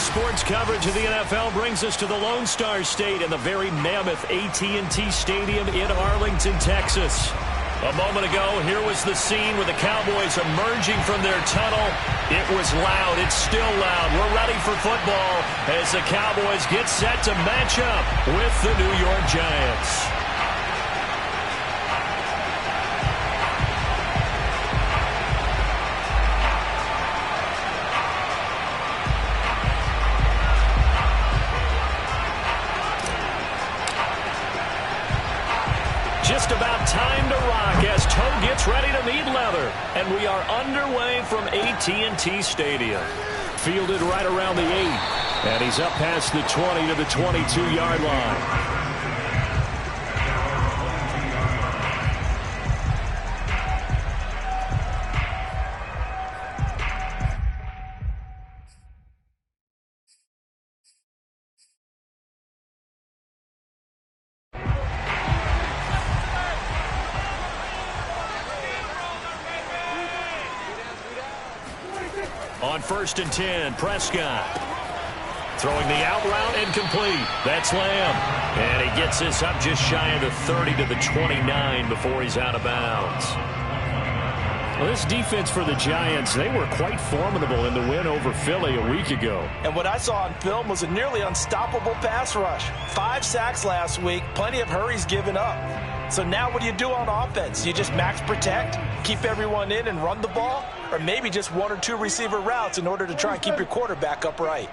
Sports coverage of the NFL brings us to the Lone Star State in the very mammoth AT&T Stadium in Arlington, Texas. A moment ago, here was the scene with the Cowboys emerging from their tunnel. It was loud. It's still loud. We're ready for football as the Cowboys get set to match up with the New York Giants. Just about time to rock as Toe gets ready to meet leather. And we are underway from AT&T Stadium. Fielded right around the 8. And he's up past the 20 to the 22-yard line. On 1st and 10, Prescott. Throwing the out route incomplete. That's Lamb. And he gets this up just shy of the 30 to the 29 before he's out of bounds. Well, this defense for the Giants, they were quite formidable in the win over Philly a week ago. And what I saw on film was a nearly unstoppable pass rush. 5 sacks last week, plenty of hurries given up. So now what do you do on offense? You just max protect, keep everyone in and run the ball? Or maybe just 1 or 2 receiver routes in order to try and keep your quarterback upright?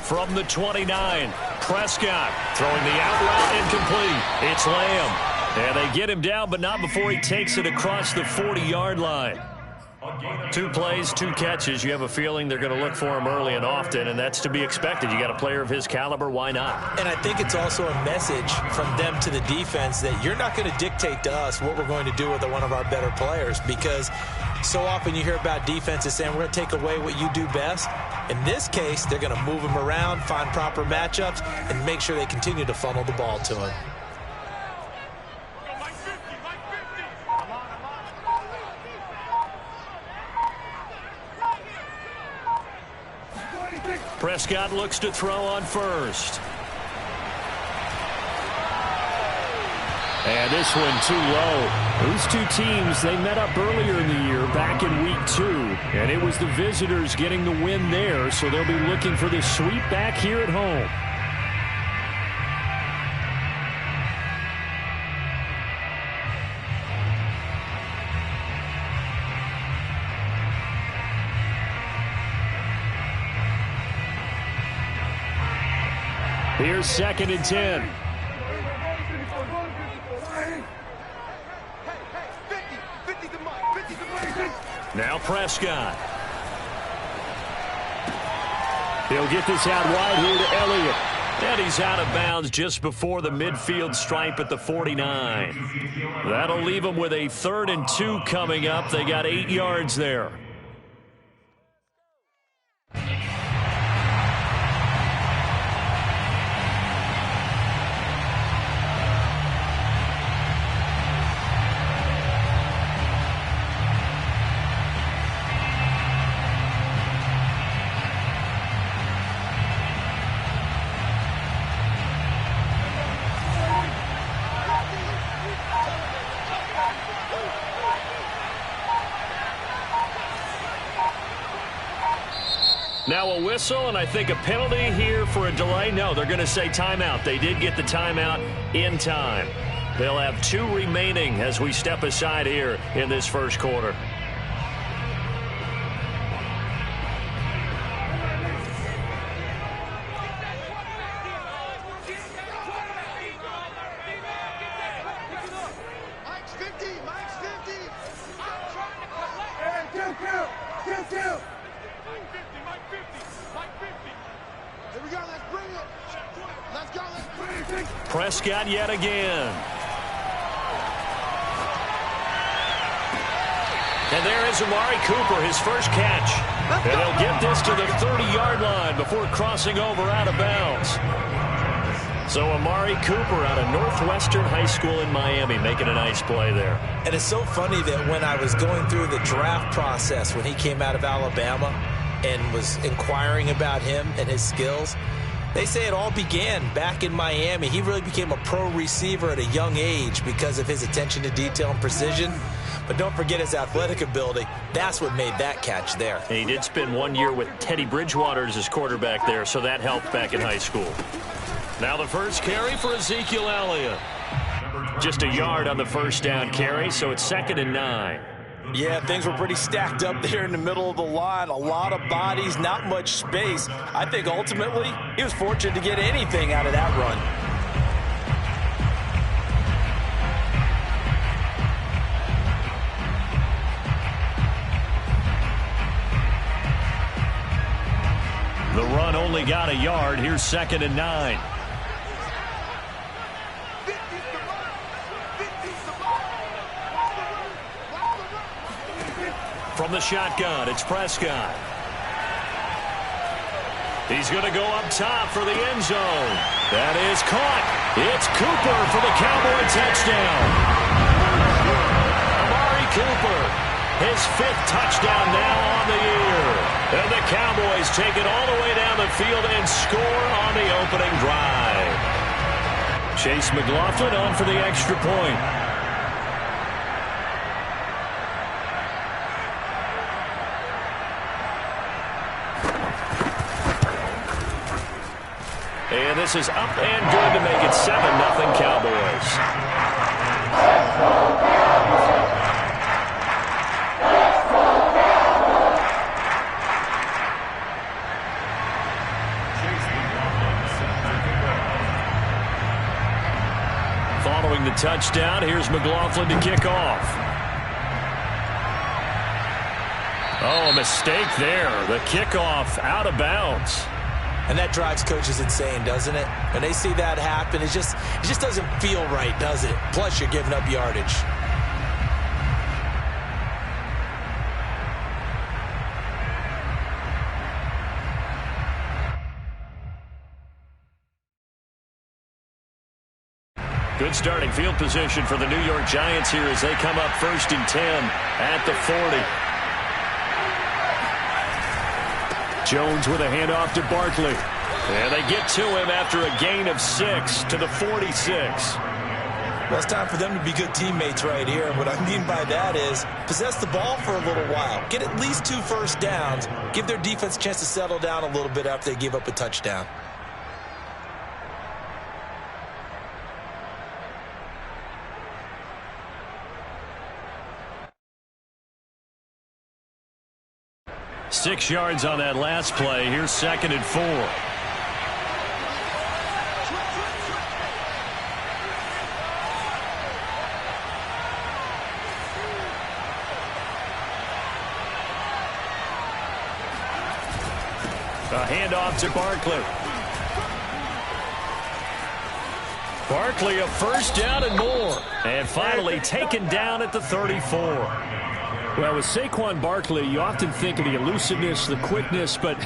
From the 29, Prescott throwing the out route incomplete. It's Lamb. And they get him down, but not before he takes it across the 40-yard line. 2 plays, 2 catches. You have a feeling they're going to look for him early and often, and that's to be expected. You got a player of his caliber, why not? And I think it's also a message from them to the defense that you're not going to dictate to us what we're going to do with one of our better players, because so often you hear about defenses saying we're going to take away what you do best. In this case, they're going to move him around, find proper matchups, and make sure they continue to funnel the ball to him. Prescott looks to throw on 1st. And this one too low. These 2 teams, they met up earlier in the year back in week 2. And it was the visitors getting the win there, so they'll be looking for the sweep back here at home. Here's 2nd and 10. Now Prescott. He'll get this out wide here to Elliott. And he's out of bounds just before the midfield stripe at the 49. That'll leave him with a 3rd and 2 coming up. They got 8 yards there. Now a whistle, and I think a penalty here for a delay. No, they're going to say timeout. They did get the timeout in time. They'll have 2 remaining as we step aside here in this first quarter. Prescott yet again. And there is Amari Cooper, his first catch. And he'll get this to the 30-yard line before crossing over out of bounds. So Amari Cooper out of Northwestern High School in Miami making a nice play there. And it's so funny that when I was going through the draft process when he came out of Alabama and was inquiring about him and his skills, they say it all began back in Miami. He really became a pro receiver at a young age because of his attention to detail and precision. But don't forget his athletic ability. That's what made that catch there. And he did spend 1 year with Teddy Bridgewater as his quarterback there, so that helped back in high school. Now the first carry for Ezekiel Elliott. Just a yard on the first down carry, so it's 2nd and 9. Yeah, things were pretty stacked up there in the middle of the line. A lot of bodies, not much space. I think ultimately he was fortunate to get anything out of that run. The run only got a yard. Here's 2nd and 9. From the shotgun, it's Prescott. He's going to go up top for the end zone. That is caught. It's Cooper for the Cowboy touchdown. Amari Cooper, his 5th touchdown now on the year. And the Cowboys take it all the way down the field and score on the opening drive. Chase McLaughlin on for the extra point. And this is up and good to make it 7-0 Cowboys. Following the touchdown, here's McLaughlin to kick off. Oh, a mistake there. The kickoff out of bounds. And that drives coaches insane, doesn't it? When they see that happen, it just doesn't feel right, does it? Plus, you're giving up yardage. Good starting field position for the New York Giants here as they come up 1st and 10 at the 40. Jones with a handoff to Barkley. And they get to him after a gain of 6 to the 46. Well, it's time for them to be good teammates right here. And what I mean by that is possess the ball for a little while. Get at least 2 first downs. Give their defense a chance to settle down a little bit after they give up a touchdown. Six yards on that last play. Here's 2nd and 4. A handoff to Barkley. Barkley a first down and more. And finally taken down at the 34. Well, with Saquon Barkley, you often think of the elusiveness, the quickness, but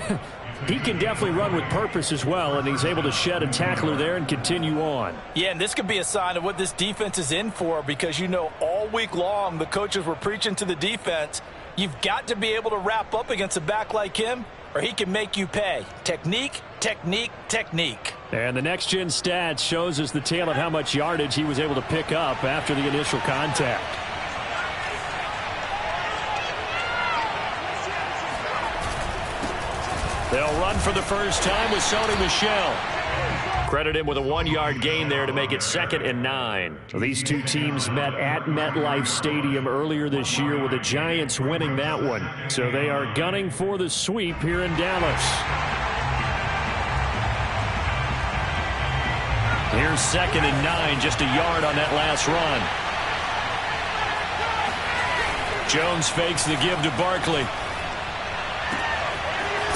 he can definitely run with purpose as well, and he's able to shed a tackler there and continue on. Yeah, and this could be a sign of what this defense is in for because, you know, all week long the coaches were preaching to the defense, you've got to be able to wrap up against a back like him or he can make you pay. Technique, technique, technique. And the next-gen stats shows us the tale of how much yardage he was able to pick up after the initial contact. They'll run for the first time with Sony Michel. Credit him with a 1-yard gain there to make it 2nd and 9. So these two teams met at MetLife Stadium earlier this year with the Giants winning that one. So they are gunning for the sweep here in Dallas. Here's 2nd and 9, just a yard on that last run. Jones fakes the give to Barkley.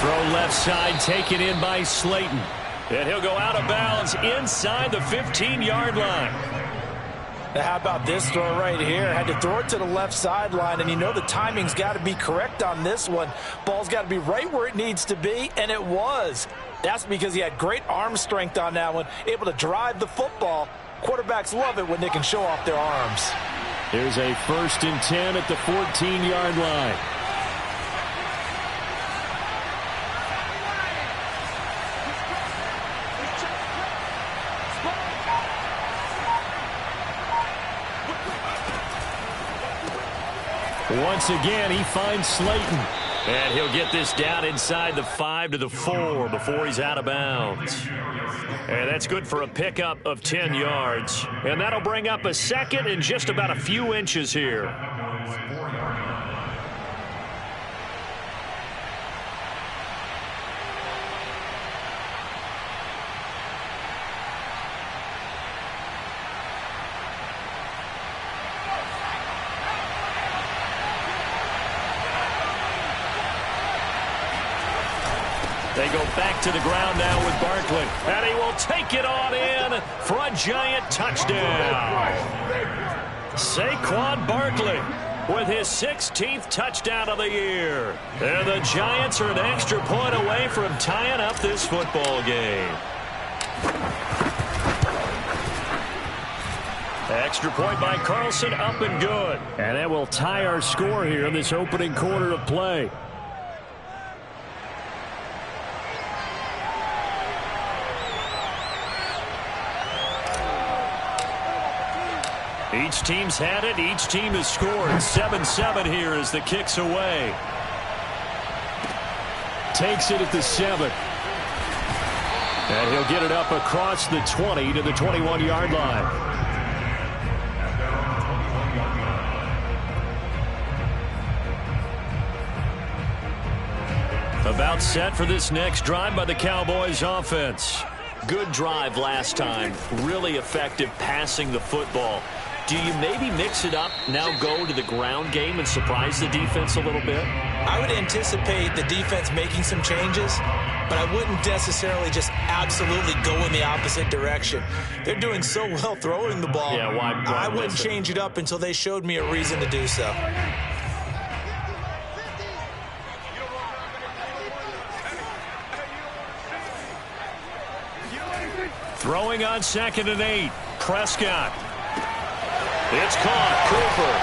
Throw left side, taken in by Slayton. And he'll go out of bounds inside the 15-yard line. Now how about this throw right here? Had to throw it to the left sideline, and you know the timing's got to be correct on this one. Ball's got to be right where it needs to be, and it was. That's because he had great arm strength on that one, able to drive the football. Quarterbacks love it when they can show off their arms. Here's a 1st and 10 at the 14-yard line. Once again, he finds Slayton. And he'll get this down inside the 5 to the 4 before he's out of bounds. And that's good for a pickup of 10 yards. And that'll bring up a 2nd and just about a few inches here. They go back to the ground now with Barkley. And he will take it on in for a giant touchdown. Saquon Barkley with his 16th touchdown of the year. And the Giants are an extra point away from tying up this football game. Extra point by Carlson, up and good. And that will tie our score here in this opening quarter of play. Each team's had it. Each team has scored. 7-7 here as the kick's away. Takes it at the 7. And he'll get it up across the 20 to the 21-yard line. About set for this next drive by the Cowboys offense. Good drive last time. Really effective passing the football. Do you maybe mix it up, now go to the ground game and surprise the defense a little bit? I would anticipate the defense making some changes, but I wouldn't necessarily just absolutely go in the opposite direction. They're doing so well throwing the ball. Yeah, why I wouldn't change it up until they showed me a reason to do so. Throwing on 2nd and 8. Prescott. It's caught. Cooper.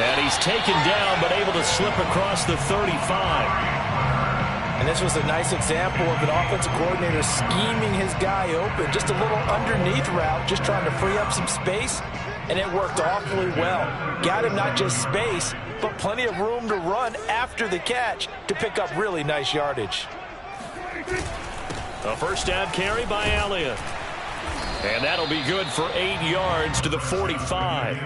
And he's taken down but able to slip across the 35. And this was a nice example of an offensive coordinator scheming his guy open. Just a little underneath route, just trying to free up some space. And it worked awfully well. Got him not just space, but plenty of room to run after the catch to pick up really nice yardage. A first down carry by Elliott. And that'll be good for 8 yards to the 45.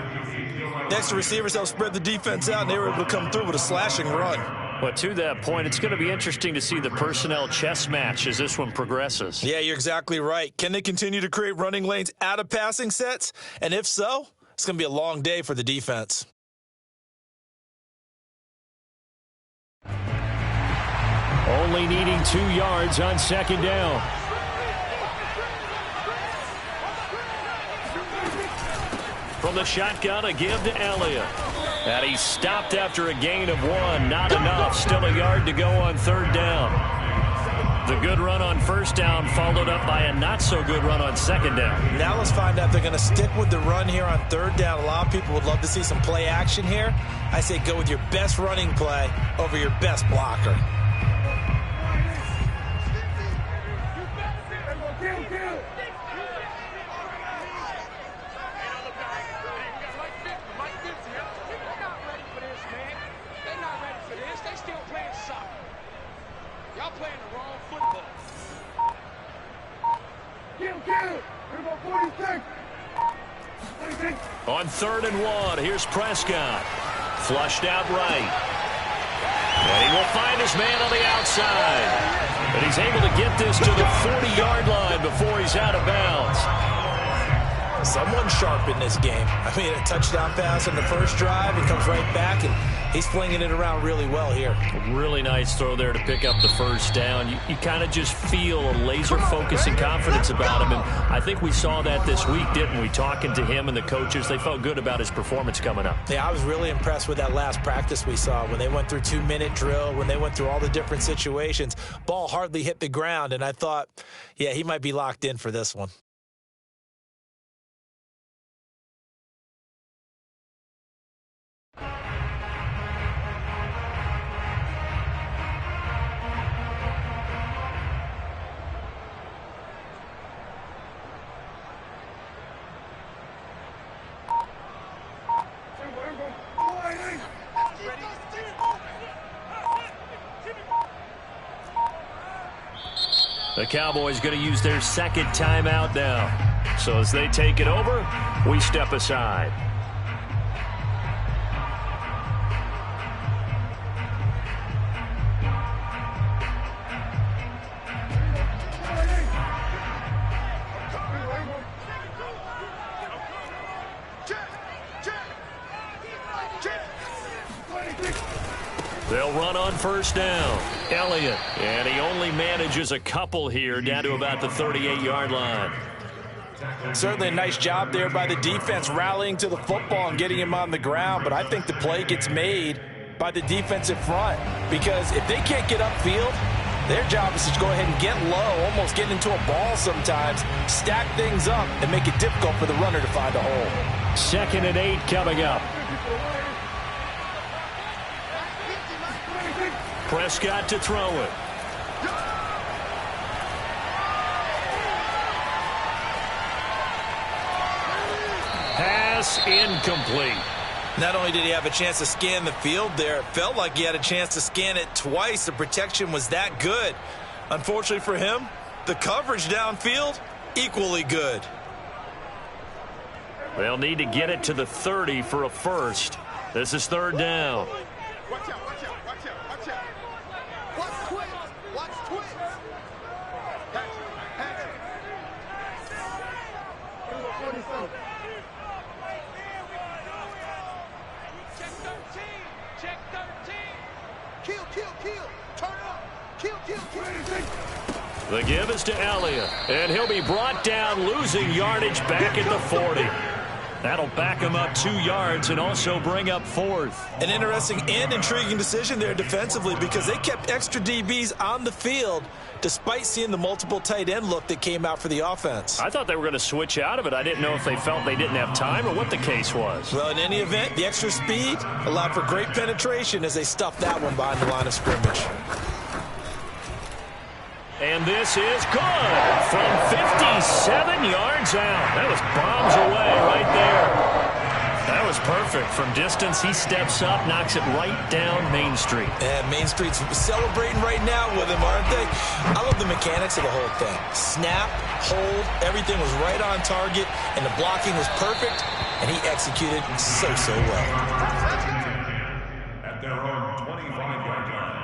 Next, the receivers helped spread the defense out, and they were able to come through with a slashing run. But to that point, it's going to be interesting to see the personnel chess match as this one progresses. Yeah, you're exactly right. Can they continue to create running lanes out of passing sets? And if so, it's going to be a long day for the defense. Only needing 2 yards on 2nd down. From the shotgun, a give to Elliott. And he's stopped after a gain of 1. Not enough. Still a yard to go on 3rd down. The good run on 1st down followed up by a not-so-good run on 2nd down. Now let's find out if they're going to stick with the run here on 3rd down. A lot of people would love to see some play action here. I say go with your best running play over your best blocker. On 3rd and 1, here's Prescott. Flushed out right. And he will find his man on the outside. And he's able to get this to the 40-yard line before he's out of bounds. someone sharp in this game. I mean, a touchdown pass on the first drive, and comes right back, and he's flinging it around really well here. A really nice throw there to pick up the first down. You kind of just feel a laser focus and confidence about him, and I think we saw that this week, didn't we? Talking to him and the coaches, they felt good about his performance coming up. Yeah, I was really impressed with that last practice we saw when they went through 2-minute drill, when they went through all the different situations. Ball hardly hit the ground, and I thought, yeah, he might be locked in for this one. The Cowboys going to use their second timeout now. So as they take it over, we step aside. They'll run on first down. Elliott, and he only manages a couple here down to about the 38-yard line. Certainly a nice job there by the defense rallying to the football and getting him on the ground, but I think the play gets made by the defensive front because if they can't get upfield, their job is to go ahead and get low, almost get into a ball sometimes, stack things up, and make it difficult for the runner to find a hole. 2nd and 8 coming up. Prescott to throw it. Pass incomplete. Not only did he have a chance to scan the field there, it felt like he had a chance to scan it twice. The protection was that good. Unfortunately for him, the coverage downfield, equally good. They'll need to get it to the 30 for a first. This is 3rd down. Watch out, watch out, watch out, watch out. Watch twins, watch twins. Patrick. Check 13. Kill. Turn up. Kill. The give is to Elliott, and he'll be brought down, losing yardage back at the 40. That'll back him up 2 yards and also bring up 4th. An interesting and intriguing decision there defensively because they kept extra DBs on the field despite seeing the multiple tight end look that came out for the offense. I thought they were going to switch out of it. I didn't know if they felt they didn't have time or what the case was. Well, in any event, the extra speed allowed for great penetration as they stuffed that one behind the line of scrimmage. And this is good from 57 yards out. That was bombs away right there. That was perfect. From distance, he steps up, knocks it right down Main Street. And Main Street's celebrating right now with him, aren't they? I love the mechanics of the whole thing. Snap, hold, everything was right on target, and the blocking was perfect, and he executed so well. At their own 25-yard line.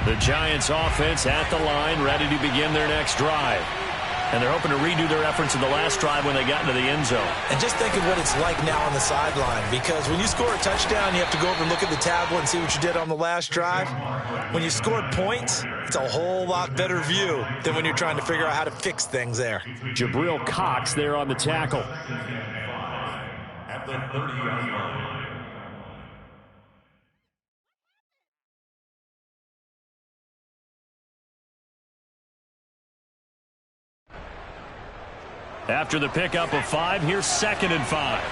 The Giants offense at the line, ready to begin their next drive. And they're hoping to redo their efforts in the last drive when they got into the end zone. And just think of what it's like now on the sideline, because when you score a touchdown, you have to go over and look at the tablet and see what you did on the last drive. When you scored points, it's a whole lot better view than when you're trying to figure out how to fix things there. Jabril Cox there on the tackle. At the 30-yard line. After the pickup of 5, here's 2nd and 5.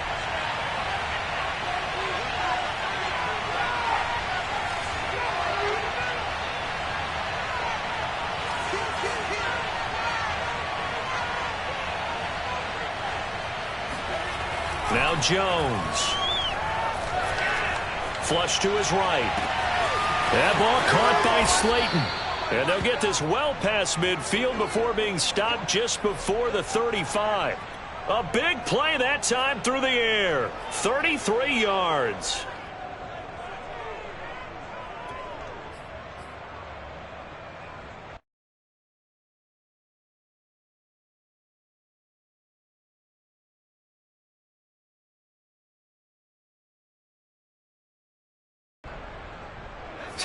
Now Jones. Flush to his right. That ball caught by Slayton. And they'll get this well past midfield before being stopped just before the 35. A big play that time through the air. 33 yards.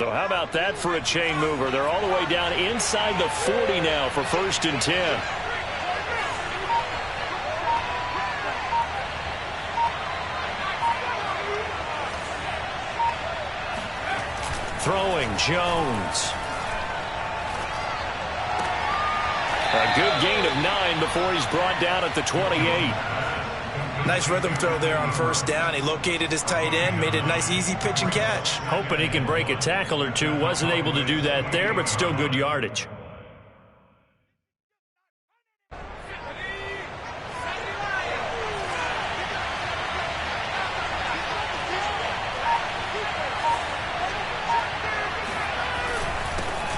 So how about that for a chain mover? They're all the way down inside the 40 now for 1st and 10. Throwing, Jones. A good gain of 9 before he's brought down at the 28. Nice rhythm throw there on 1st down. He located his tight end, made it a nice easy pitch and catch. Hoping he can break a tackle or two. Wasn't able to do that there, but still good yardage.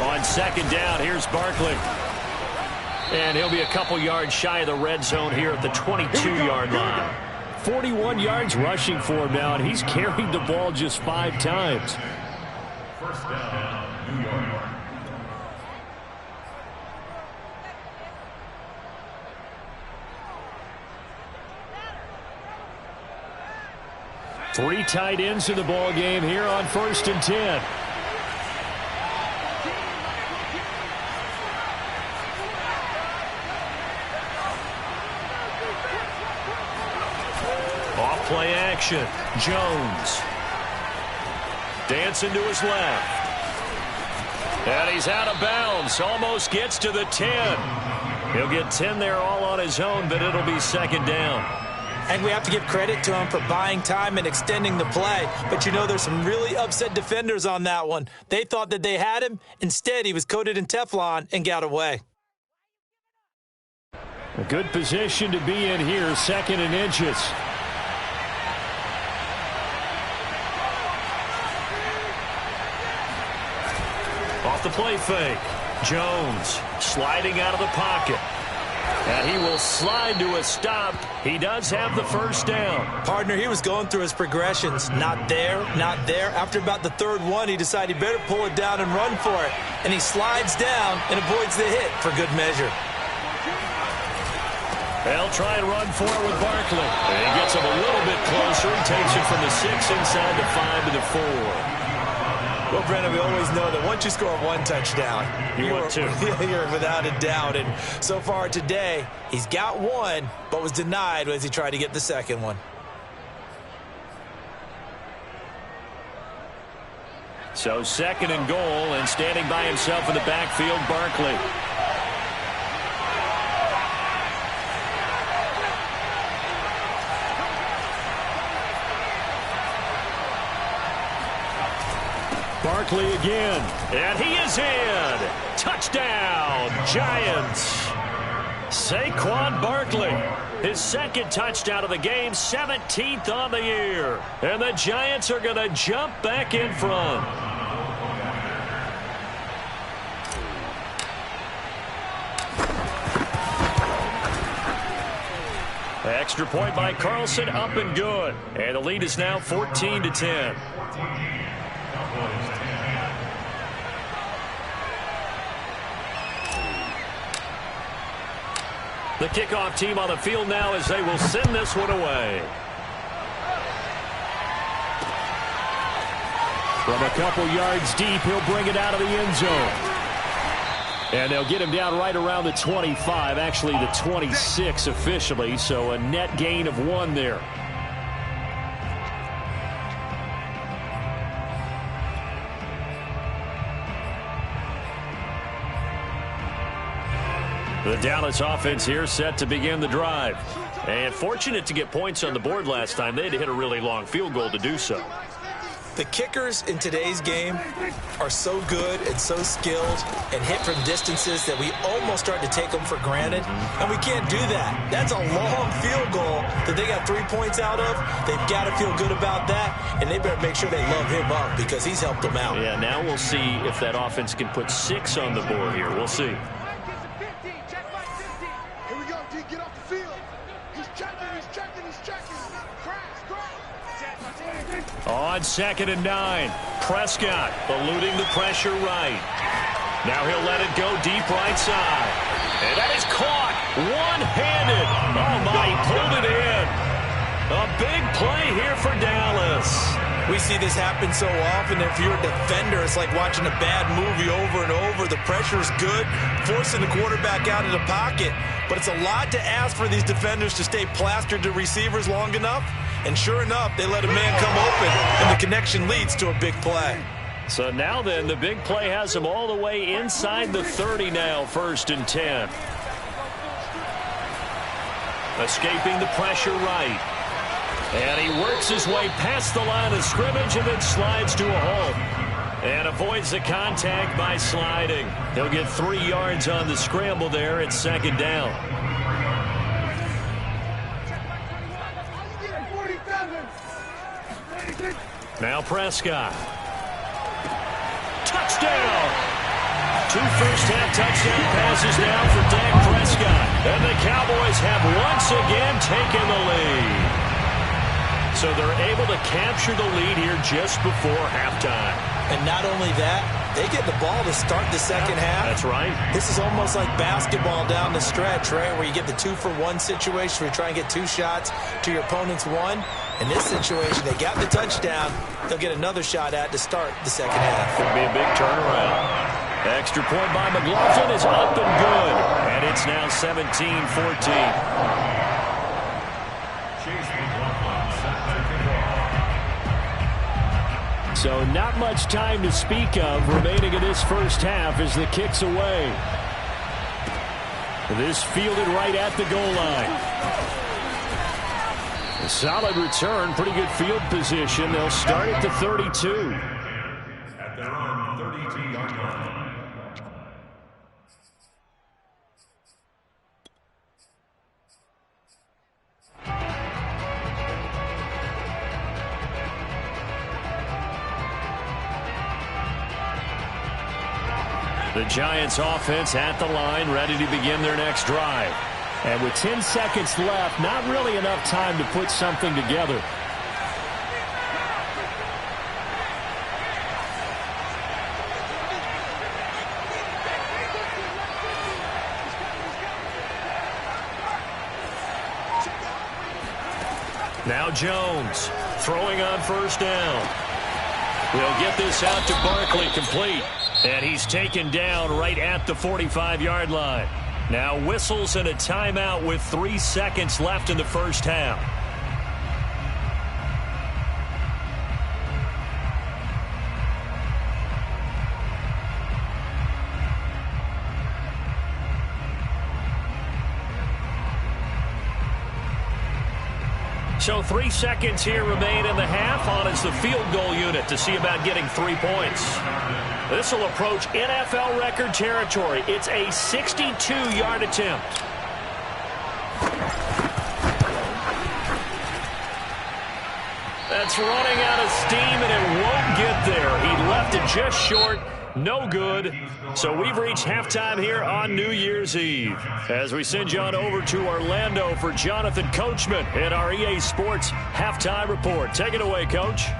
On 2nd down, here's Barkley. And he'll be a couple yards shy of the red zone here at the 22-yard line. 41 yards rushing for him now, and he's carried the ball just 5 times. 1st down, New York. Three tight ends in the ball game here on 1st and 10. Play action. Jones. Dancing to his left. And he's out of bounds. Almost gets to the 10. He'll get 10 there all on his own, but it'll be 2nd down. And we have to give credit to him for buying time and extending the play. But, you know, there's some really upset defenders on that one. They thought that they had him. Instead, he was coated in Teflon and got away. A good position to be in here, 2nd and inches. Off the play fake. Jones sliding out of the pocket. And he will slide to a stop. He does have the 1st down. Partner, he was going through his progressions. Not there, not there. After about the 3rd one, he decided he better pull it down and run for it. And he slides down and avoids the hit for good measure. They'll try and run for it with Barkley. And he gets him a little bit closer. He takes it from the 6 inside the 5 to the 4. Well, Brennan, we always know that once you score 1 touchdown, you want 2. You're without a doubt. And so far today, he's got 1, but was denied as he tried to get the 2nd one. So 2nd and goal, and standing by himself in the backfield, Barkley. Barkley again, and he is in. Touchdown, Giants. Saquon Barkley, his 2nd touchdown of the game, 17th on the year. And the Giants are going to jump back in front. Extra point by Carlson, up and good. And the lead is now 14-10. The kickoff team on the field now as they will send this one away. From a couple yards deep, he'll bring it out of the end zone. And they'll get him down right around the 25, actually the 26 officially, so a net gain of 1 there. The Dallas offense here set to begin the drive. And fortunate to get points on the board last time. They had to hit a really long field goal to do so. The kickers in today's game are so good and so skilled and hit from distances that we almost start to take them for granted. And we can't do that. That's a long field goal that they got 3 points out of. They've got to feel good about that, and they better make sure they love him up because he's helped them out. Yeah, now we'll see if that offense can put 6 on the board here. We'll see. Get off the field. He's checking. On 2nd and 9, Prescott eluding the pressure right. Now he'll let it go deep right side. And that is caught one-handed. Oh, my, he pulled it in. A big play here for Dallas. We see this happen so often. If you're a defender, it's like watching a bad movie over and over. The pressure's good, forcing the quarterback out of the pocket. But it's a lot to ask for these defenders to stay plastered to receivers long enough. And sure enough, they let a man come open, and the connection leads to a big play. So now then, the big play has him all the way inside the 30 now, 1st and 10. Escaping the pressure right. And he works his way past the line of scrimmage and then slides to a halt. And avoids the contact by sliding. He'll get 3 yards on the scramble there at 2nd down. Now Prescott. Touchdown! 2 first-half touchdown passes now for Dak Prescott. And the Cowboys have once again taken the lead. So they're able to capture the lead here just before halftime. And not only that, they get the ball to start the second half. That's right. This is almost like basketball down the stretch, right, where you get the 2-for-1 situation where you try and get 2 shots to your opponent's 1. In this situation, they got the touchdown. They'll get another shot at to start the second half. Could be a big turnaround. Extra point by McLaughlin is up and good. And it's now 17-14. So not much time to speak of remaining in this first half as the kick's away. This fielded right at the goal line. A solid return, pretty good field position. They'll start at the 32. At their own 32-yard line. The Giants offense at the line, ready to begin their next drive. And with 10 seconds left, not really enough time to put something together. Now Jones throwing on 1st down. We'll get this out to Barkley, complete. And he's taken down right at the 45-yard line. Now whistles and a timeout with 3 seconds left in the first half. So 3 seconds here remain in the half. On is the field goal unit to see about getting 3 points. This will approach NFL record territory. It's a 62-yard attempt. That's running out of steam, and it won't get there. He left it just short. No good. So we've reached halftime here on New Year's Eve. As we send you on over to Orlando for Jonathan Coachman in our EA Sports Halftime Report. Take it away, Coach.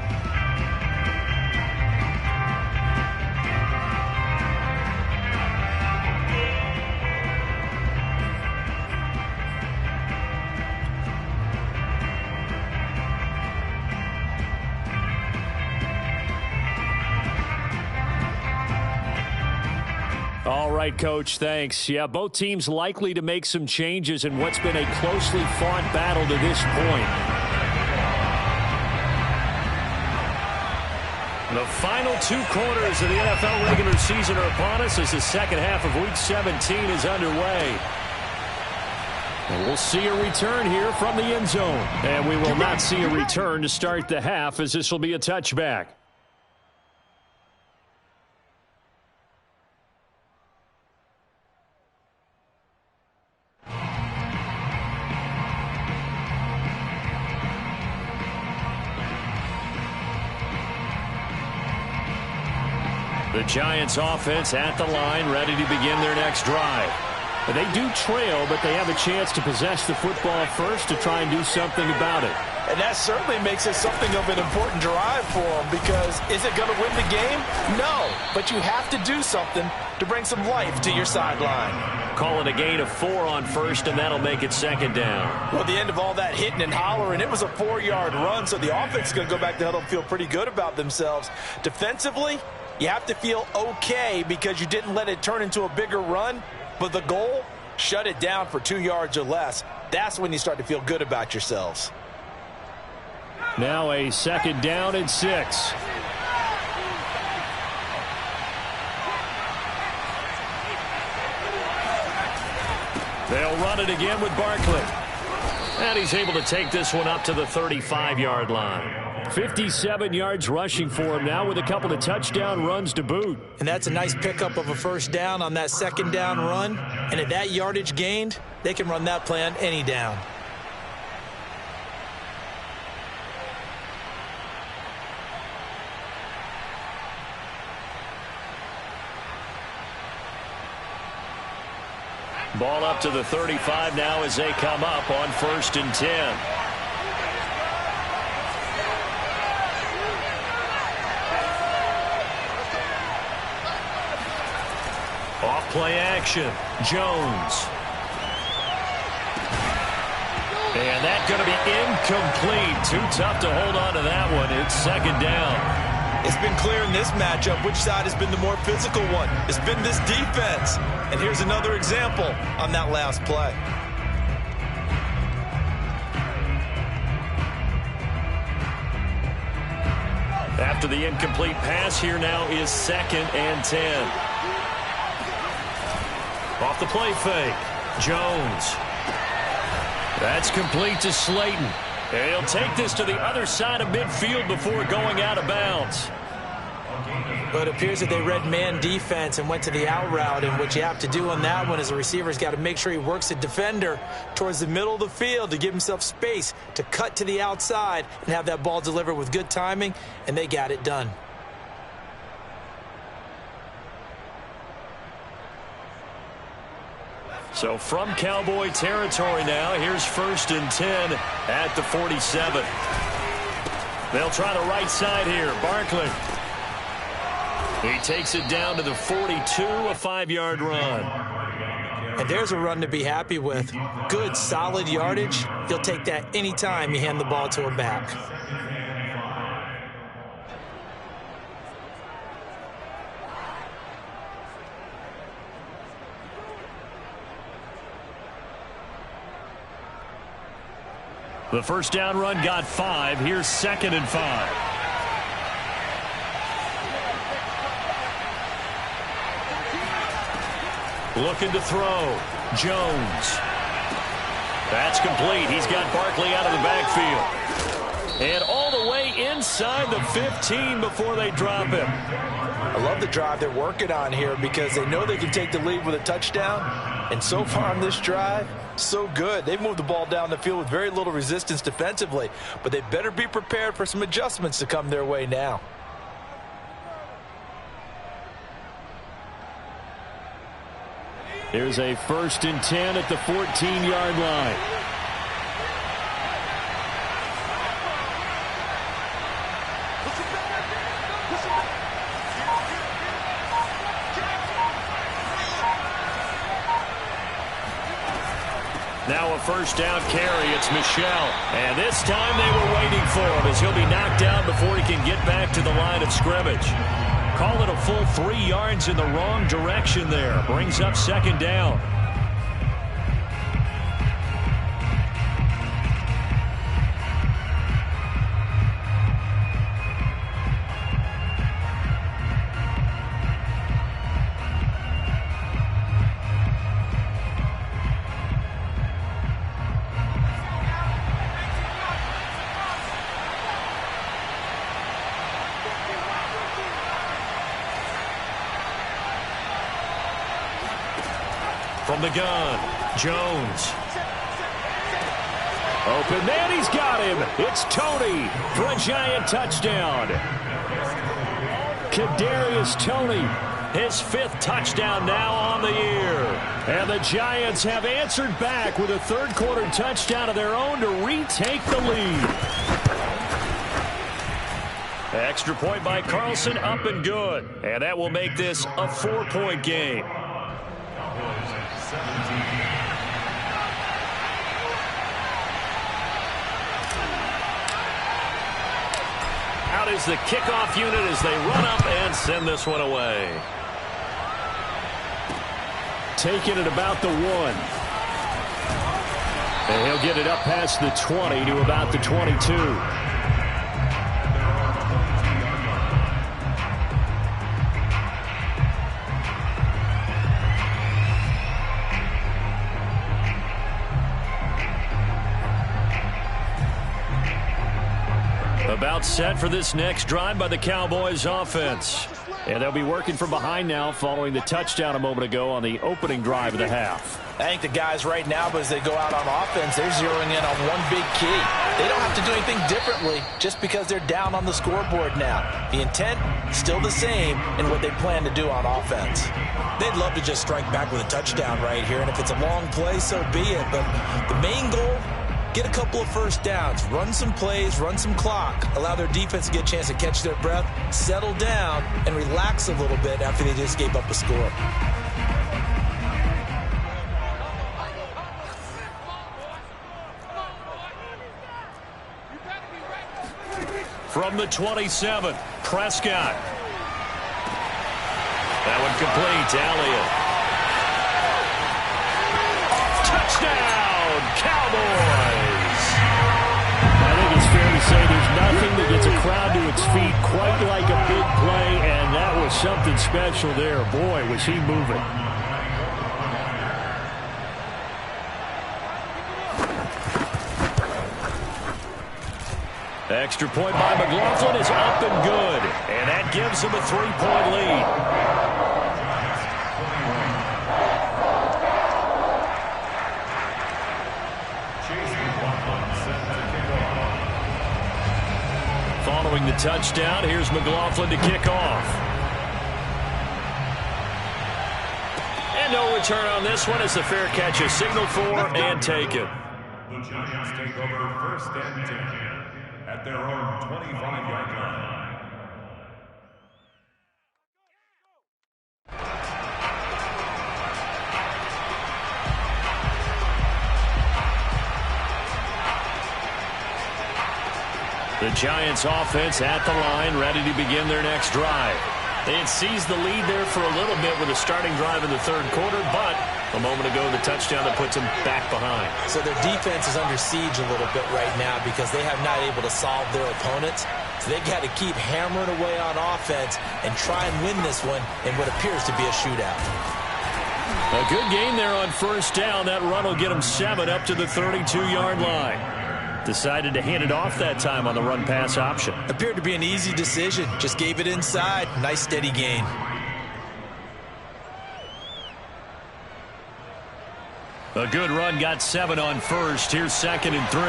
All right, Coach, thanks. Yeah, both teams likely to make some changes in what's been a closely fought battle to this point. The final 2 quarters of the NFL regular season are upon us as the second half of Week 17 is underway. And we'll see a return here from the end zone. And we will not see a return to start the half, as this will be a touchback. The Giants offense at the line, ready to begin their next drive. They do trail, but they have a chance to possess the football first to try and do something about it. And that certainly makes it something of an important drive for them, because is it going to win the game? No, but you have to do something to bring some life to your sideline. Calling a gain of 4 on first, and that'll make it second down. Well, the end of all that hitting and hollering, it was a 4-yard run, so the offense is going to go back to huddle and feel pretty good about themselves. Defensively, you have to feel okay because you didn't let it turn into a bigger run, but the goal, shut it down for 2 yards or less. That's when you start to feel good about yourselves. Now a second down and 6. They'll run it again with Barkley. And he's able to take this one up to the 35-yard line. 57 yards rushing for him now with a couple of touchdown runs to boot. And that's a nice pickup of a first down on that second down run. And at that yardage gained, they can run that play on any down. Ball up to the 35 now as they come up on 1st and 10. Off play action. Jones. And that's going to be incomplete. Too tough to hold on to that one. It's second down. It's been clear in this matchup which side has been the more physical one. It's been this defense. And here's another example on that last play. After the incomplete pass, here now is 2nd and 10. Off the play fake. Jones. That's complete to Slayton. And he'll take this to the other side of midfield before going out of bounds. But it appears that they read man defense and went to the out route. And what you have to do on that one is the receiver's got to make sure he works the defender towards the middle of the field to give himself space to cut to the outside and have that ball delivered with good timing. And they got it done. So from Cowboy territory now, here's 1st and 10 at the 47. They'll try the right side here. Barkley. He takes it down to the 42, a 5-yard run. And there's a run to be happy with. Good, solid yardage. You'll take that anytime you hand the ball to a back. The first down run got 5. Here's 2nd and 5. Looking to throw. Jones. That's complete. He's got Barkley out of the backfield. And all the way inside the 15 before they drop him. I love the drive they're working on here because they know they can take the lead with a touchdown. And so far on this drive, so good. They've moved the ball down the field with very little resistance defensively. But they better be prepared for some adjustments to come their way now. Here's a 1st and 10 at the 14-yard line. Now a first down carry. It's Michel. And this time they were waiting for him as he'll be knocked down before he can get back to the line of scrimmage. Call it a full 3 yards in the wrong direction there. Brings up second down. From the gun, Jones. Open man, he's got him. It's Toney for a giant touchdown. Kadarius Toney his 5th touchdown now on the year. And the Giants have answered back with a third-quarter touchdown of their own to retake the lead. Extra point by Carlson, up and good. And that will make this a 4-point game. Out is the kickoff unit as they run up and send this one away. Taking it about the 1. And he'll get it up past the 20 to about the 22. About set for this next drive by the Cowboys offense. And they'll be working from behind now following the touchdown a moment ago on the opening drive of the half. I think the guys right now, as they go out on offense, they're zeroing in on one big key. They don't have to do anything differently just because they're down on the scoreboard now. The intent still the same in what they plan to do on offense. They'd love to just strike back with a touchdown right here, and if it's a long play, so be it. But the main goal, get a couple of first downs, run some plays, run some clock, allow their defense to get a chance to catch their breath, settle down, and relax a little bit after they just gave up a score. From the 27, Prescott. That one complete, Elliott. Touchdown, Cowboys! I think it's fair to say there's nothing that gets a crowd to its feet quite like a big play, and that was something special there. Boy, was he moving. Extra point by McLaughlin is up and good, and that gives him a 3-point lead. Following the touchdown, here's McLaughlin to kick off. And no return on this one as the fair catch is signaled for and taken. The Giants take over 1st and 10 at their own 25-yard line. The Giants offense at the line, ready to begin their next drive. They had seized the lead there for a little bit with a starting drive in the third quarter, but a moment ago the touchdown that puts them back behind. So their defense is under siege a little bit right now because they have not able to solve their opponents. So they got to keep hammering away on offense and try and win this one in what appears to be a shootout. A good game there on first down. That run will get them 7 up to the 32-yard line. Decided to hand it off that time on the run-pass option. Appeared to be an easy decision. Just gave it inside. Nice steady gain. A good run, got 7 on first. Here's 2nd and 3.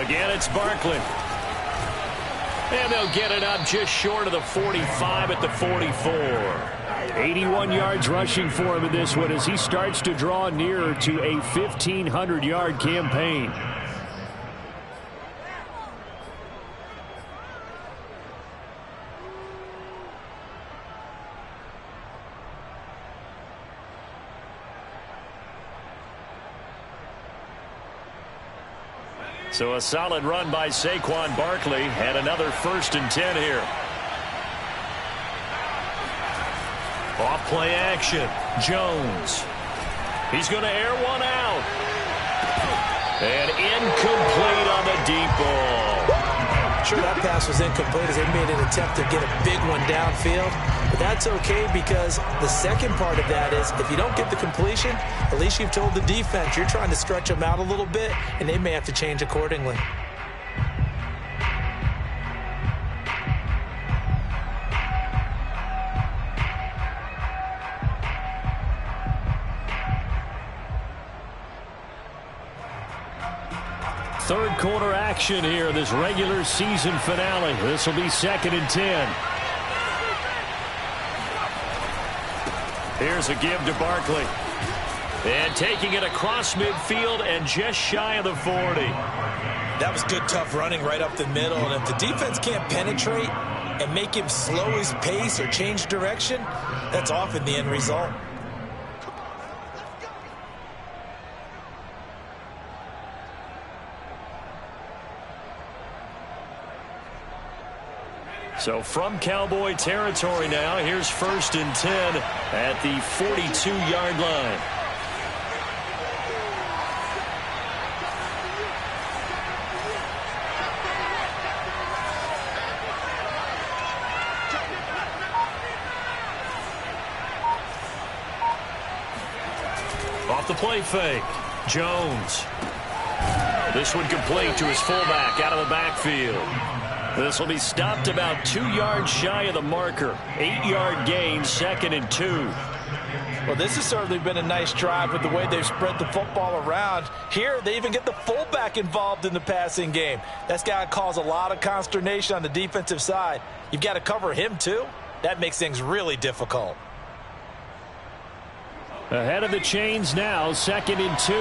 Again, it's Barkley. And they'll get it up just short of the 45 at the 44. 81 yards rushing for him in this one as he starts to draw nearer to a 1,500-yard campaign. So a solid run by Saquon Barkley and another 1st and 10 here. Off play action. Jones. He's going to air one out. And incomplete on the deep ball. Sure, that pass was incomplete as they made an attempt to get a big one downfield. But that's okay because the second part of that is if you don't get the completion, at least you've told the defense you're trying to stretch them out a little bit, and they may have to change accordingly. third quarter action here, this regular season finale. This will be 2nd and 10. Here's a give to Barkley. And taking it across midfield and just shy of the 40. That was good, tough running right up the middle. And if the defense can't penetrate and make him slow his pace or change direction, that's often the end result. So from Cowboy territory now, here's 1st and 10 at the 42-yard line. Off the play fake, Jones. This one complete to his fullback out of the backfield. This will be stopped about 2 yards shy of the marker. 8-yard gain, 2nd and 2. Well, this has certainly been a nice drive with the way they've spread the football around. Here, they even get the fullback involved in the passing game. That's got to cause a lot of consternation on the defensive side. You've got to cover him, too. That makes things really difficult. Ahead of the chains now, 2nd and 2.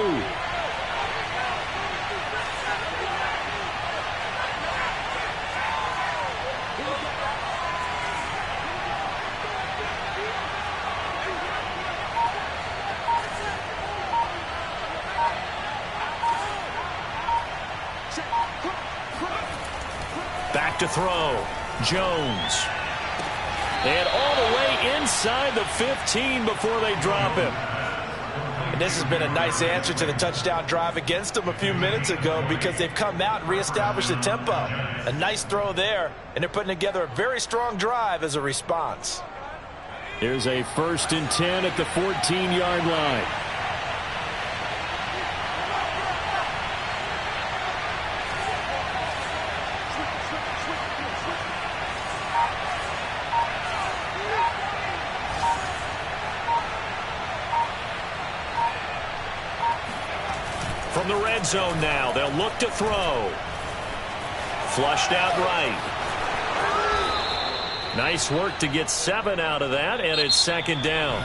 Back to throw. Jones. And all the way inside the 15 before they drop him. And this has been a nice answer to the touchdown drive against them a few minutes ago because they've come out and reestablished the tempo. A nice throw there, and they're putting together a very strong drive as a response. Here's a 1st and 10 at the 14-yard line. From the red zone now, they'll look to throw. Flushed out right. Nice work to get 7 out of that, and it's 2nd down.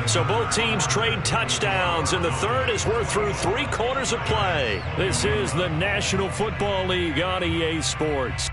So both teams trade touchdowns in the third as we're through 3 quarters of play. This is the National Football League on EA Sports.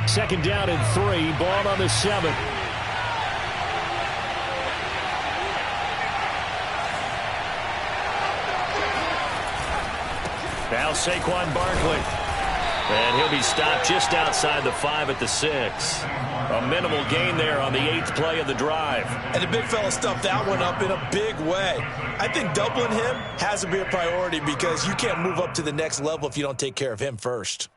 Second down and 3, ball on the 7. Now Saquon Barkley. And he'll be stopped just outside the 5 at the 6. A minimal gain there on the 8th play of the drive. And the big fella stuffed that one up in a big way. I think doubling him has to be a priority because you can't move up to the next level if you don't take care of him first.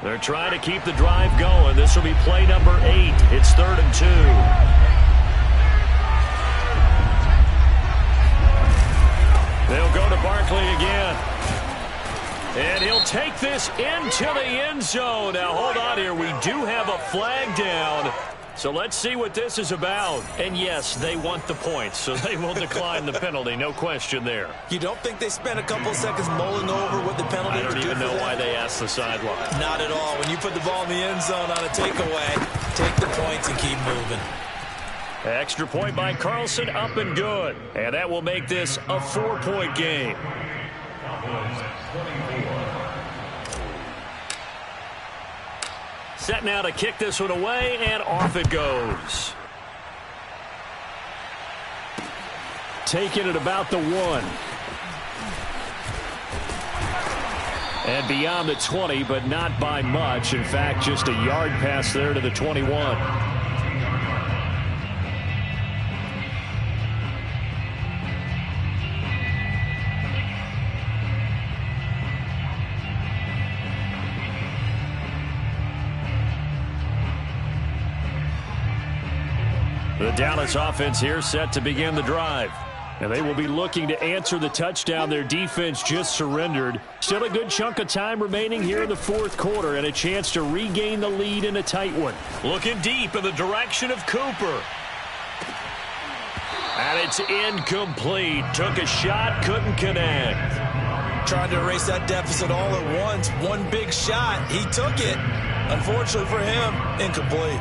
They're trying to keep the drive going. This will be play number 8. It's 3rd and 2. They'll go to Barkley again. And he'll take this into the end zone. Now, hold on here. We do have a flag down. So let's see what this is about. And yes, they want the points, so they will decline the penalty. No question there. You don't think they spent a couple of seconds mulling over what the penalty I don't even know why they asked the sideline. Not at all. When you put the ball in the end zone on a takeaway, take the points and keep moving. Extra point by Carlson, up and good. And that will make this a 4-point game. Set now to kick this one away, and off it goes. Taking it about the 1. And beyond the 20, but not by much. In fact, just a yard pass there to the 21. The Dallas offense here set to begin the drive. And they will be looking to answer the touchdown their defense just surrendered. Still a good chunk of time remaining here in the fourth quarter and a chance to regain the lead in a tight one. Looking deep in the direction of Cooper. And it's incomplete. Took a shot, couldn't connect. Trying to erase that deficit all at once. One big shot. He took it. Unfortunately for him, incomplete.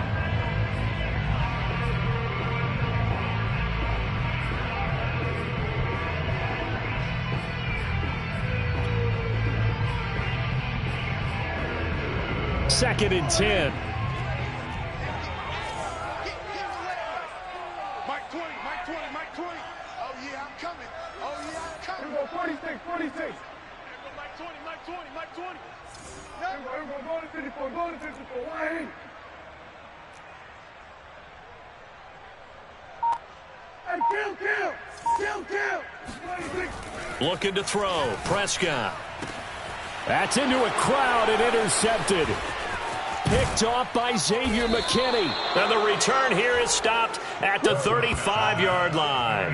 Second and 10. Mike 20, Mike 20, Mike 20. Oh, yeah, I'm coming. Oh, yeah, I'm coming. Here we go, 46, 46. Here we go, Mike 20, Mike 20, Mike 20. Here we go, go to 54, go to 54. Why? Hey, kill. 26. Looking to throw. Prescott. That's into a crowd and intercepted. Picked off by Xavier McKinney. And the return here is stopped at the 35-yard line.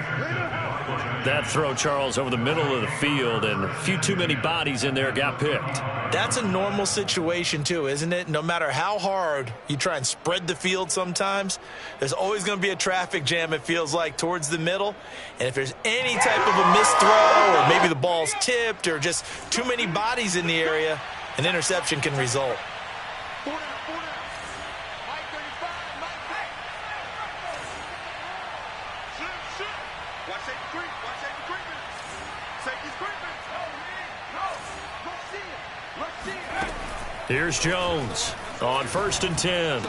That throw, Charles, over the middle of the field, and a few too many bodies in there got picked. That's a normal situation, too, isn't it? No matter how hard you try and spread the field sometimes, there's always going to be a traffic jam, it feels like, towards the middle. And if there's any type of a missed throw, or maybe the ball's tipped, or just too many bodies in the area, an interception can result. Here's Jones on 1st and 10.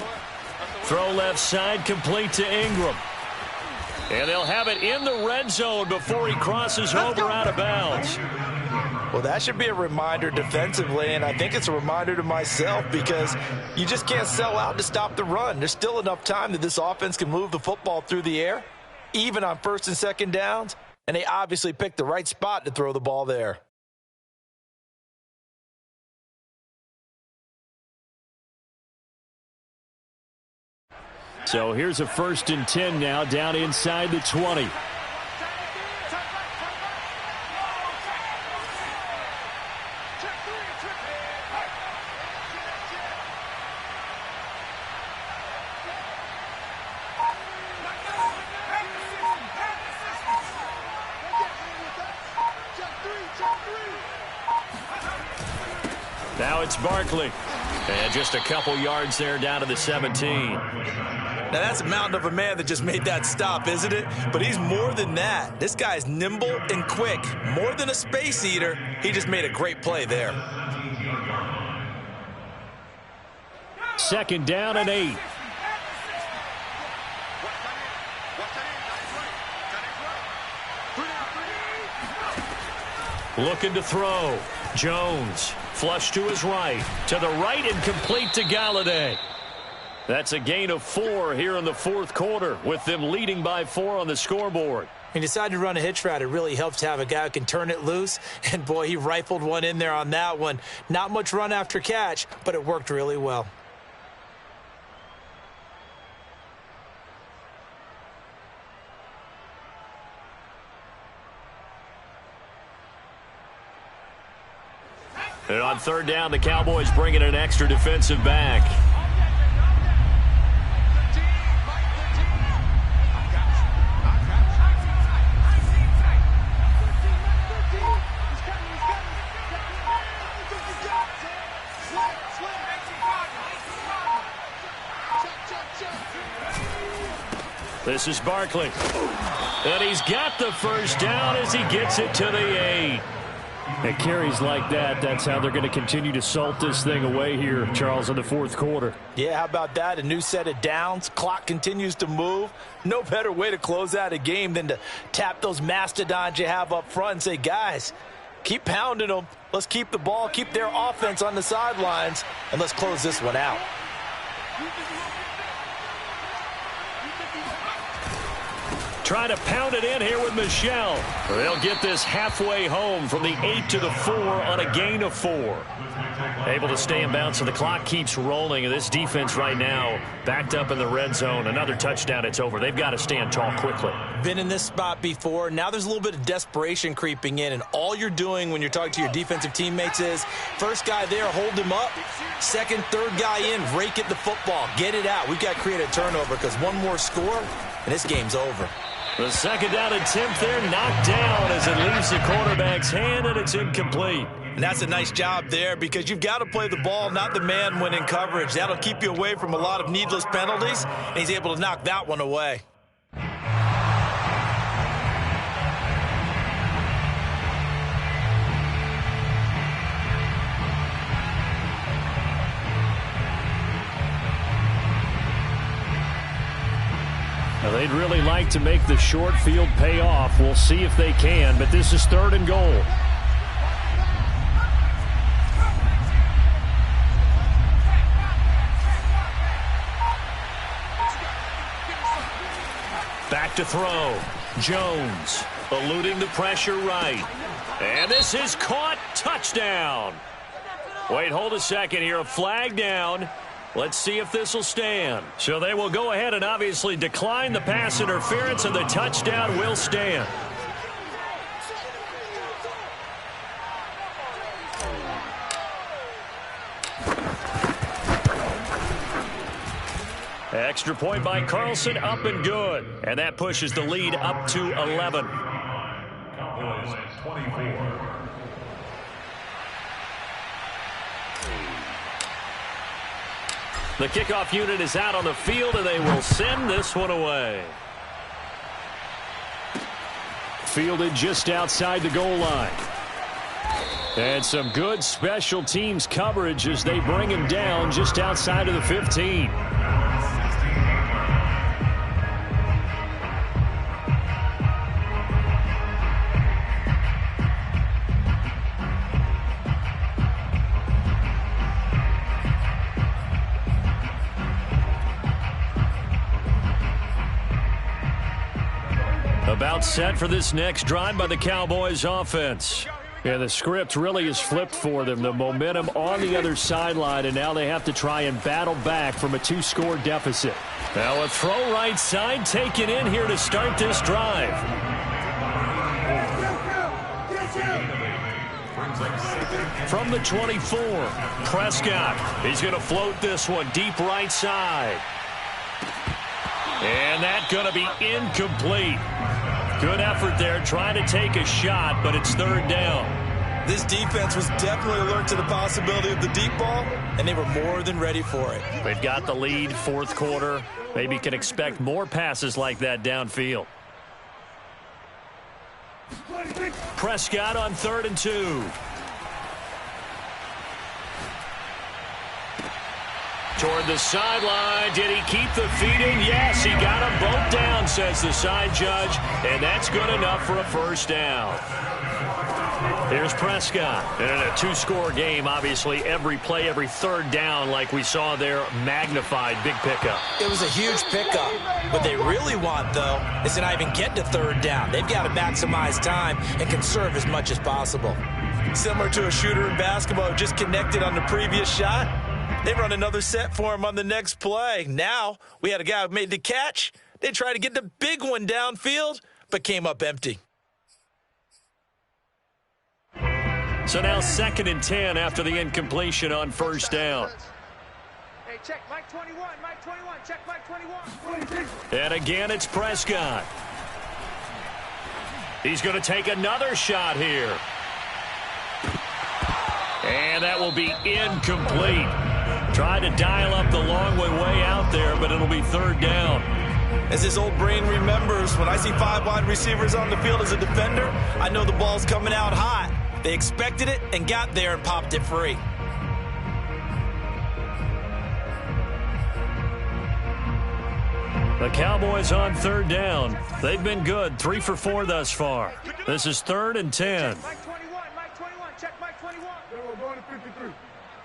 Throw left side, complete to Ingram. And they'll have it in the red zone before he crosses over out of bounds. Well, that should be a reminder defensively, and I think it's a reminder to myself because you just can't sell out to stop the run. There's still enough time that this offense can move the football through the air, even on 1st and 2nd downs, and they obviously picked the right spot to throw the ball there. So here's a 1st and 10 now, down inside the 20. Now it's Barkley. And just a couple yards there down to the 17. Now, that's a mountain of a man that just made that stop, isn't it? But he's more than that. This guy's nimble and quick. More than a space eater, he just made a great play there. 2nd down and 8. Looking to throw. Jones. Flush to his right. To the right and complete to Galladay. That's a gain of 4 here in the fourth quarter, with them leading by 4 on the scoreboard. He decided to run a hitch route. It really helps to have a guy who can turn it loose. And, boy, he rifled one in there on that one. Not much run after catch, but it worked really well. And on 3rd down, the Cowboys bring in an extra defensive back. This is Barkley. And he's got the first down as he gets it to the 8. And carries like that, that's how they're going to continue to salt this thing away here, Charles, in the fourth quarter. Yeah, how about that? A new set of downs. Clock continues to move. No better way to close out a game than to tap those mastodons you have up front and say, guys, keep pounding them. Let's keep the ball, keep their offense on the sidelines, and let's close this one out. Trying to pound it in here with Michel. They'll get this halfway home from the 8 to the 4 on a gain of 4. Able to stay in bounds, so the clock keeps rolling. And this defense right now backed up in the red zone. Another touchdown, it's over. They've got to stand tall quickly. Been in this spot before. Now there's a little bit of desperation creeping in. And all you're doing when you're talking to your defensive teammates is, first guy there, hold him up. Second, third guy in, rake at the football. Get it out. We've got to create a turnover because one more score, and this game's over. The second down attempt there knocked down as it leaves the quarterback's hand, and it's incomplete. And that's a nice job there because you've got to play the ball, not the man when in coverage. That'll keep you away from a lot of needless penalties, and he's able to knock that one away. Now, they'd really like to make the short field pay off. We'll see if they can, but this is 3rd and goal. Back to throw. Jones eluding the pressure right. And this is caught. Touchdown. Wait, hold a second here. A flag down. Let's see if this will stand. So they will go ahead and obviously decline the pass interference, and the touchdown will stand. Extra point by Carlson, up and good. And that pushes the lead up to 11. Cowboys 24. The kickoff unit is out on the field, and they will send this one away. Fielded just outside the goal line. And some good special teams coverage as they bring him down just outside of the 15. About set for this next drive by the Cowboys offense. Yeah, the script really is flipped for them. The momentum on the other sideline, and now they have to try and battle back from a 2-score deficit. Now a throw right side taken in here to start this drive. From the 24, Prescott. He's going to float this one deep right side. And that's going to be incomplete. Good effort there, trying to take a shot, but it's 3rd down. This defense was definitely alert to the possibility of the deep ball, and they were more than ready for it. They've got the lead, 4th quarter. Maybe can expect more passes like that downfield. Prescott on 3rd and 2. Toward the sideline. Did he keep the feet in? Yes, he got them both down, says the side judge. And that's good enough for a first down. Here's Prescott. And in a 2-score game, obviously, every play, every 3rd down, like we saw there, magnified. Big pickup. It was a huge pickup. What they really want, though, is to not even get to 3rd down. They've got to maximize time and conserve as much as possible. Similar to a shooter in basketball who just connected on the previous shot. They run another set for him on the next play. Now, we had a guy who made the catch. They tried to get the big one downfield, but came up empty. So now 2nd and 10 after the incompletion on 1st down. Hey, check Mike 21, Mike 21, check Mike 21. And again, it's Prescott. He's going to take another shot here. And that will be incomplete. Tried to dial up the long way out there, but it'll be 3rd down. As his old brain remembers, when I see 5 wide receivers on the field as a defender, I know the ball's coming out hot. They expected it and got there and popped it free. The Cowboys on 3rd down. They've been good, 3 for 4 thus far. This is 3rd and 10. Mike 21, Mike 21, check Mike 21. We're going to 53.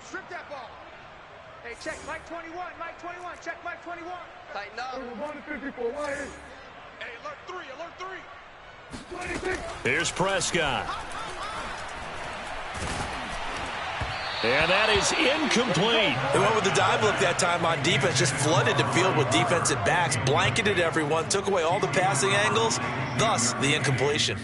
Strip that ball. Hey, check Mike 21, Mike 21, check Mike 21. Tighten up. We're going to 54. Hey, alert 3, alert 3. 26. Here's Prescott. And that is incomplete. They went with the dive look that time on defense, just flooded the field with defensive backs, blanketed everyone, took away all the passing angles, thus the incompletion.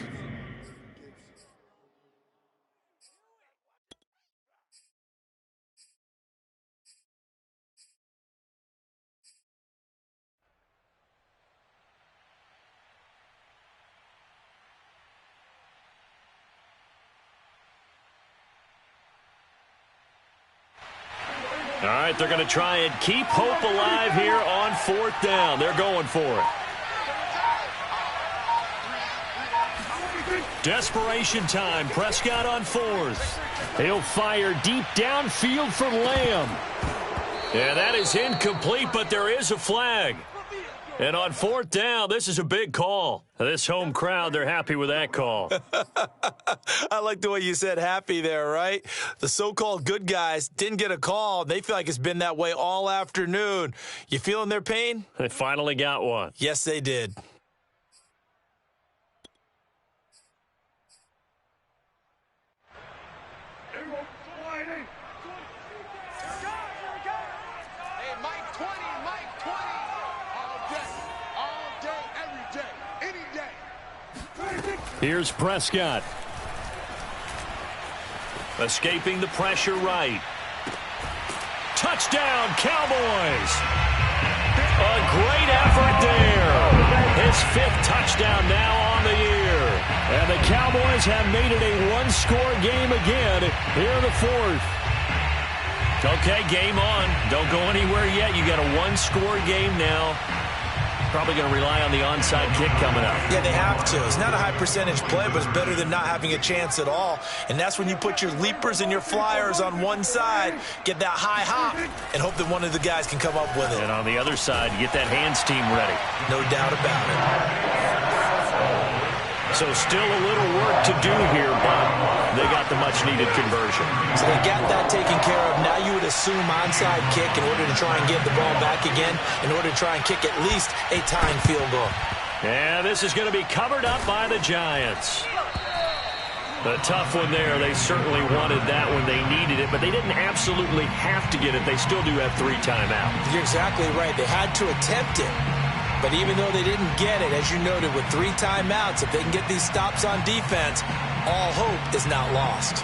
All right, they're going to try and keep hope alive here on 4th down. They're going for it. Desperation time. Prescott on 4th. He'll fire deep downfield for Lamb. And that is incomplete, but there is a flag. And on 4th down, this is a big call. This home crowd, they're happy with that call. I like the way you said happy there, right? The so-called good guys didn't get a call. They feel like it's been that way all afternoon. You feeling their pain? They finally got one. Yes, they did. Here's Prescott. Escaping the pressure right. Touchdown, Cowboys! A great effort there. His 5th touchdown now on the year. And the Cowboys have made it a one-score game again here in the 4th. Okay, game on. Don't go anywhere yet. You got a one-score game now. Probably going to rely on the onside kick coming up. Yeah, they have to. It's not a high percentage play, but it's better than not having a chance at all. And that's when you put your leapers and your flyers on one side, get that high hop, and hope that one of the guys can come up with it. And on the other side, you get that hands team ready. No doubt about it. So still a little work to do here, but they got the much-needed conversion. So they got that taken care of. Now you would assume onside kick in order to try and get the ball back again, in order to try and kick at least a tying field goal. And this is going to be covered up by the Giants. A tough one there. They certainly wanted that when they needed it, but they didn't absolutely have to get it. They still do have 3 timeouts. You're exactly right. They had to attempt it. But even though they didn't get it, as you noted, with 3 timeouts, if they can get these stops on defense, all hope is not lost.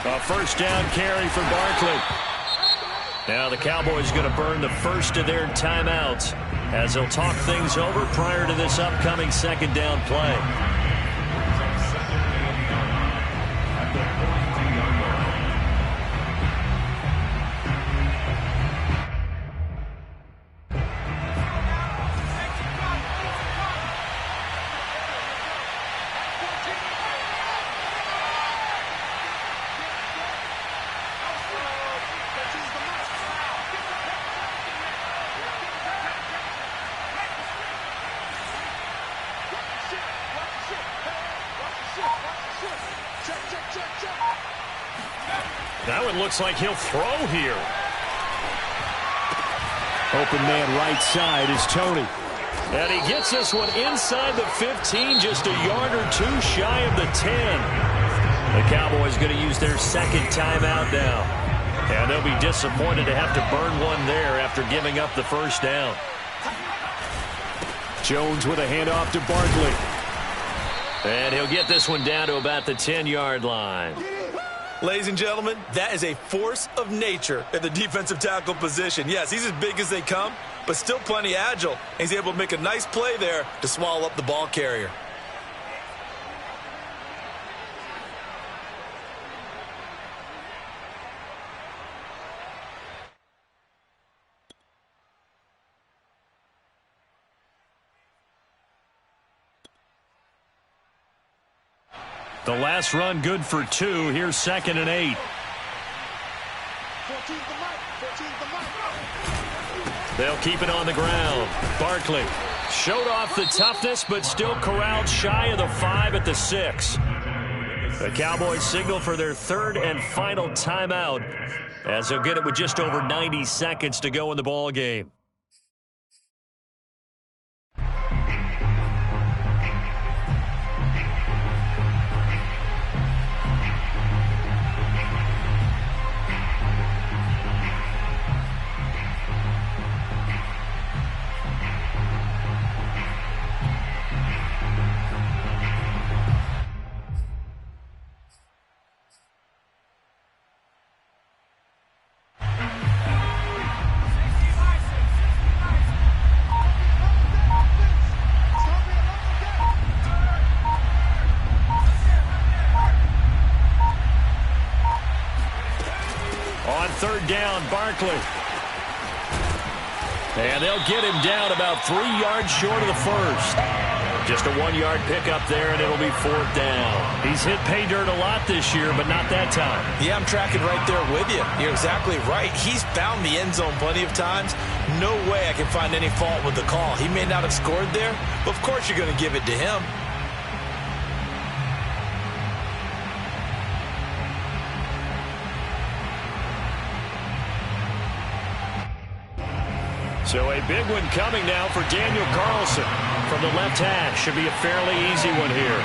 A 1st down carry for Barkley. Now the Cowboys going to burn the first of their timeouts as they'll talk things over prior to this upcoming 2nd down play. That one looks like he'll throw here. Open man right side is Tony. And he gets this one inside the 15, just a yard or 2 shy of the 10. The Cowboys going to use their 2nd timeout now. And they'll be disappointed to have to burn one there after giving up the 1st down. Jones with a handoff to Barkley. And he'll get this one down to about the 10-yard line. Ladies and gentlemen, that is a force of nature at the defensive tackle position. Yes, he's as big as they come, but still plenty agile. He's able to make a nice play there to swallow up the ball carrier. The last run good for 2. Here's 2nd and 8. They'll keep it on the ground. Barkley showed off the toughness, but still corralled shy of the 5 at the 6. The Cowboys signal for their 3rd and final timeout, as they'll get it with just over 90 seconds to go in the ball game. On 3rd down, Barkley. And they'll get him down about 3 yards short of the 1st. Just a 1-yard pickup there, and it'll be 4th down. He's hit pay dirt a lot this year, but not that time. Yeah, I'm tracking right there with you. You're exactly right. He's found the end zone plenty of times. No way I can find any fault with the call. He may not have scored there, but of course you're going to give it to him. So a big one coming now for Daniel Carlson from the left hash. Should be a fairly easy one here.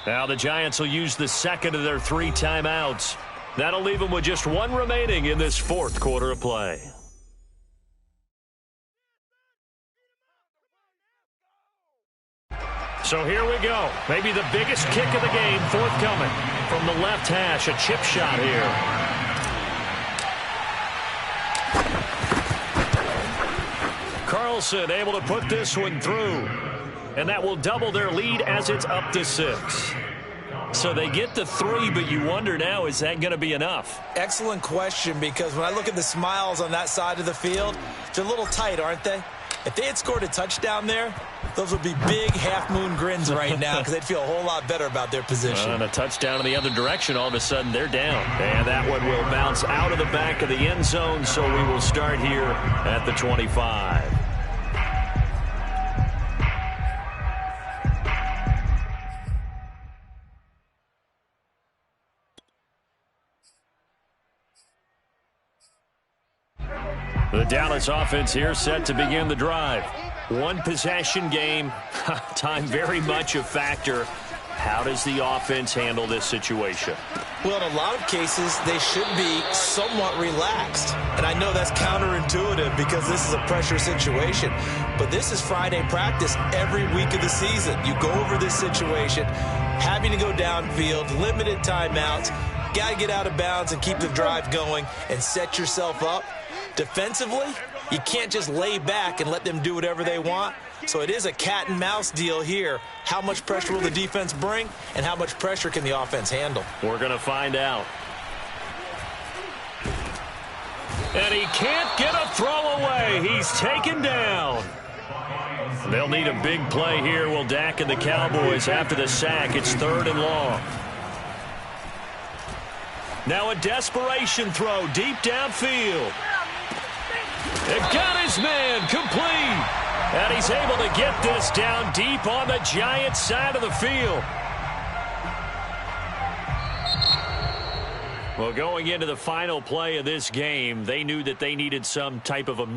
Now the Giants will use the 2nd of their 3 timeouts. That'll leave them with just 1 remaining in this 4th quarter of play. So here we go. Maybe the biggest kick of the game forthcoming from the left hash. A chip shot here. Carlson able to put this one through. And that will double their lead as it's up to 6. So they get the 3, but you wonder now, is that going to be enough? Excellent question, because when I look at the smiles on that side of the field, they're a little tight, aren't they? If they had scored a touchdown there, those would be big half-moon grins right now, because they'd feel a whole lot better about their position. And a touchdown in the other direction, all of a sudden they're down. And that one will bounce out of the back of the end zone, so we will start here at the 25. The Dallas offense here set to begin the drive. 1 possession game. Time very much a factor. How does the offense handle this situation? Well, in a lot of cases, they should be somewhat relaxed. And I know that's counterintuitive because this is a pressure situation. But this is Friday practice every week of the season. You go over this situation, having to go downfield, limited timeouts, got to get out of bounds and keep the drive going and set yourself up. Defensively, you can't just lay back and let them do whatever they want. So it is a cat and mouse deal here. How much pressure will the defense bring, and how much pressure can the offense handle? We're going to find out. And he can't get a throw away. He's taken down. They'll need a big play here, will Dak and the Cowboys after the sack. It's 3rd and long. Now a desperation throw deep downfield. It got his man complete. And he's able to get this down deep on the Giants side of the field. Well, going into the final play of this game, they knew that they needed some type of a miracle.